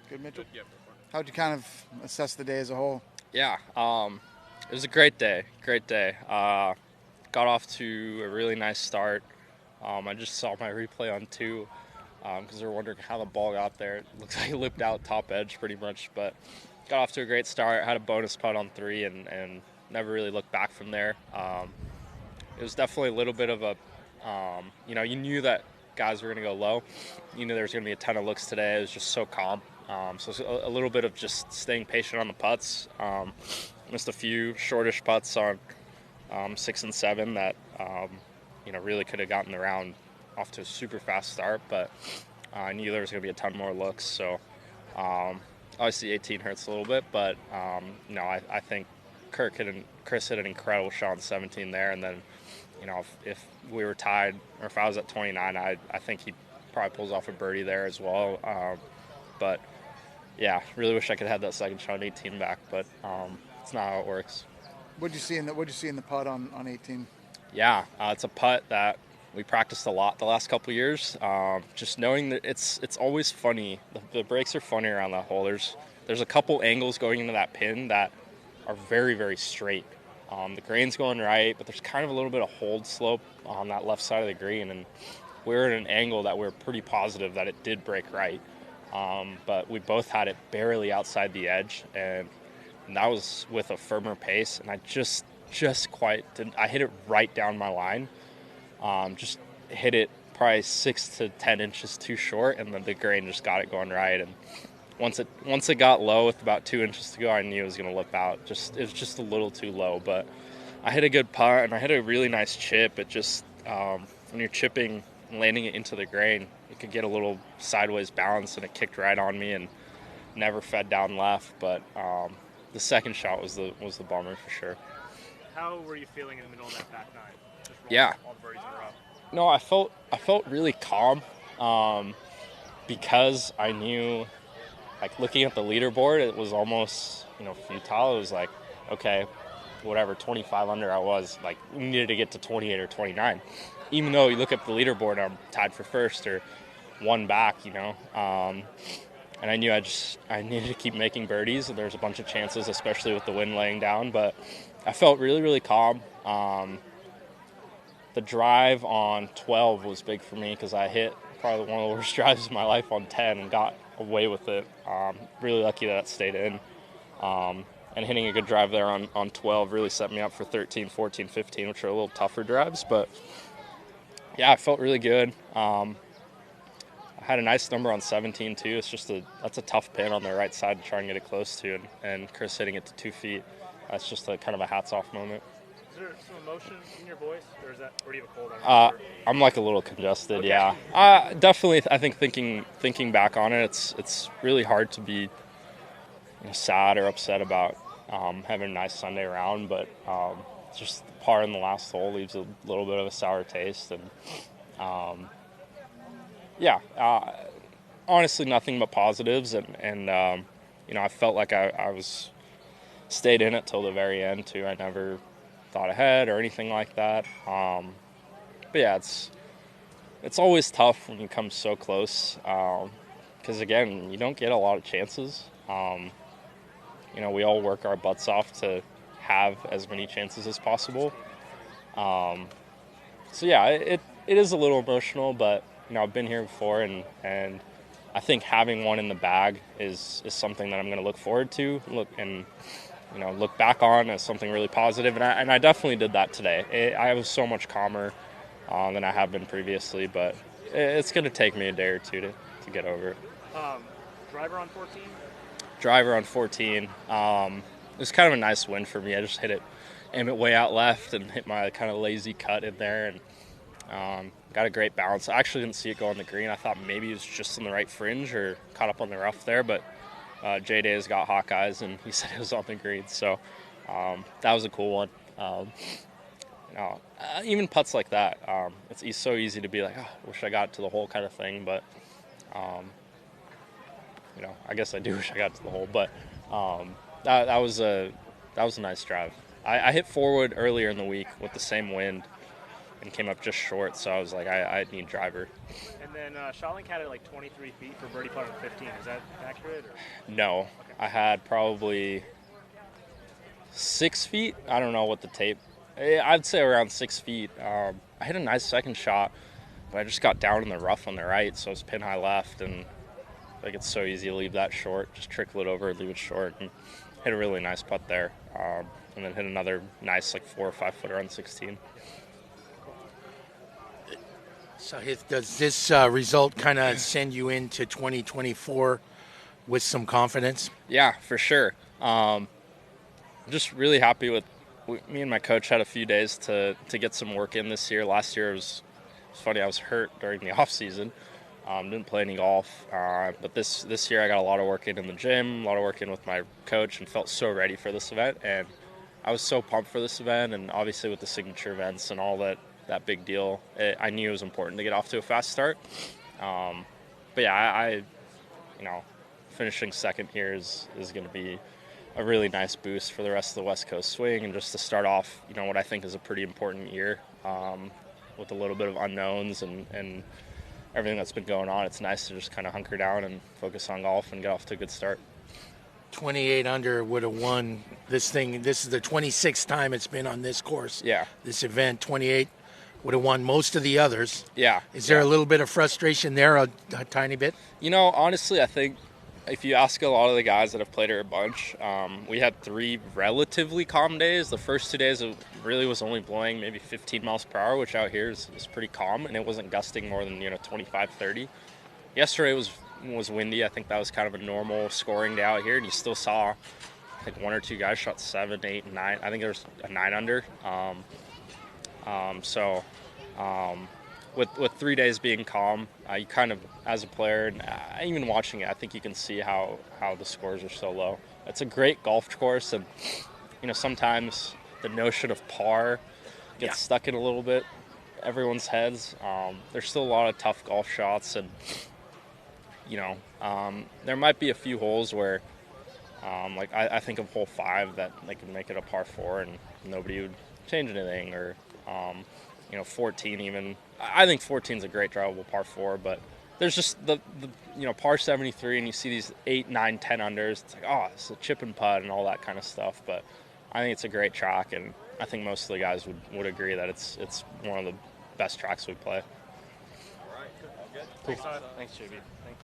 Good, Mitchell. Yeah. How'd you kind of assess the day as a whole? Yeah, it was a great day. Got off to a really nice start. I just saw my replay on 2 because they're wondering how the ball got there. It looks like it lipped out top edge pretty much, but got off to a great start. Had a bonus putt on 3 and never really looked back from there. It was definitely a little bit of a, you knew that guys were going to go low. You knew there was going to be a ton of looks today. It was just so calm. So it's a little bit of just staying patient on the putts. Missed a few shortish putts on 6 and 7 that, really could have gotten the round off to a super fast start, but I knew there was going to be a ton more looks. So obviously 18 hurts a little bit, but I think Chris hit an incredible shot on 17 there, and then if we were tied or if I was at 29, I think he probably pulls off a birdie there as well. But yeah, really wish I could have that second shot on 18 back, but it's not how it works. What'd you see in the putt on 18? Yeah, it's a putt that we practiced a lot the last couple of years. Just knowing that it's always funny. The breaks are funny around that hole. There's a couple angles going into that pin that are very, very straight. The green's going right, but there's kind of a little bit of hold slope on that left side of the green, and we're at an angle that we're pretty positive that it did break right. But we both had it barely outside the edge, and that was with a firmer pace, and I just quite didn't. I hit it right down my line. Just hit it probably 6 to 10 inches too short, and then the grain just got it going right. And once it got low with about 2 inches to go, I knew it was going to lip out. It was just a little too low, but I hit a good putt, and I hit a really nice chip. It just when you're chipping and landing it into the grain, it could get a little sideways bounce, and it kicked right on me and never fed down left. But the second shot was the bummer for sure. How were you feeling in the middle of that back nine? Yeah. All the birdies in a row. No, I felt really calm because I knew, like, looking at the leaderboard, it was almost, futile. It was like, okay, whatever, 25 under I was, like, we needed to get to 28 or 29. Even though you look at the leaderboard, I'm tied for first or one back, and I knew I needed to keep making birdies, and there's a bunch of chances, especially with the wind laying down, but I felt really, really calm. The drive on 12 was big for me because I hit probably one of the worst drives of my life on 10 and got away with it. Really lucky that it stayed in. And hitting a good drive there on 12 really set me up for 13, 14, 15, which are a little tougher drives. But, yeah, I felt really good. I had a nice number on 17, too. It's just that's a tough pin on the right side to try and get it close to, and Chris hitting it to 2 feet. That's just kind of a hats-off moment. Is there some emotion in your voice, or do you have a cold? I'm like a little congested, okay. Yeah. Definitely, I think thinking back on it, it's really hard to be sad or upset about having a nice Sunday round, but just the par in the last hole leaves a little bit of a sour taste, and honestly, nothing but positives, and I felt like I was stayed in it till the very end too. I never thought ahead or anything like that. But yeah, it's always tough when you come so close because again, you don't get a lot of chances. We all work our butts off to have as many chances as possible. So yeah, it is a little emotional, but I've been here before, and I think having one in the bag is something that I'm going to look forward to. Look back on as something really positive, and I definitely did that today. I was so much calmer than I have been previously, but it's going to take me a day or two to get over it. Driver on 14? Driver on 14. It was kind of a nice win for me. I just aimed it way out left and hit my kind of lazy cut in there, and got a great bounce. I actually didn't see it go on the green. I thought maybe it was just on the right fringe or caught up on the rough there, but Jay Day's got hawk eyes, and he said it was on the green, so that was a cool one. Even putts like that, it's so easy to be like, wish I got to the hole kind of thing, but I guess I do wish I got to the hole, but that was a nice drive. I hit forward earlier in the week with the same wind and came up just short, so I was like, I need driver. And And then ShotLink had it like 23 feet for birdie putt on 15. Is that accurate? Or? No, Okay. I had probably 6 feet. I don't know what the tape. I'd say around 6 feet. I hit a nice second shot, but I just got down in the rough on the right, so it's pin high left, and like it's so easy to leave that short. Just trickle it over, leave it short, and hit a really nice putt there. And then hit another nice like 4 or 5 footer on 16. Sahith, does this result kind of send you into 2024 with some confidence? Yeah, for sure. I'm just really happy with me and my coach had a few days to get some work in this year. Last year it was funny. I was hurt during the off season. Didn't play any golf, but this year I got a lot of work in the gym, a lot of work in with my coach, and felt so ready for this event. And I was so pumped for this event, and obviously with the signature events and all that big deal, I knew it was important to get off to a fast start. But yeah, I finishing second here is going to be a really nice boost for the rest of the West Coast swing, and just to start off, what I think is a pretty important year with a little bit of unknowns and everything that's been going on. It's nice to just kind of hunker down and focus on golf and get off to a good start. 28 under would have won this thing. This is the 26th time it's been on this course. Yeah. This event, 28 would have won most of the others. Yeah. Is there a little bit of frustration there, a tiny bit? Honestly, I think if you ask a lot of the guys that have played here a bunch, we had 3 relatively calm days. The first 2 days it really was only blowing maybe 15 miles per hour, which out here is pretty calm, and it wasn't gusting more than 25, 30. Yesterday was windy. I think that was kind of a normal scoring day out here, and you still saw like 1 or 2 guys shot 7, 8, and 9. I think there was a 9 under. With 3 days being calm, you kind of, as a player, and even watching it, I think you can see how the scores are so low. It's a great golf course, and sometimes the notion of par gets stuck in a little bit everyone's heads. There's still a lot of tough golf shots, and there might be a few holes where, I think of hole 5 that they can make it a par 4 and nobody would change anything, or 14 even. I think 14 is a great drivable par 4, but there's just the par 73, and you see these 8, 9, 10 unders. It's like, it's a chip and putt and all that kind of stuff. But I think it's a great track, and I think most of the guys would agree that it's one of the best tracks we play. All right, good. Thanks, JB. Thanks.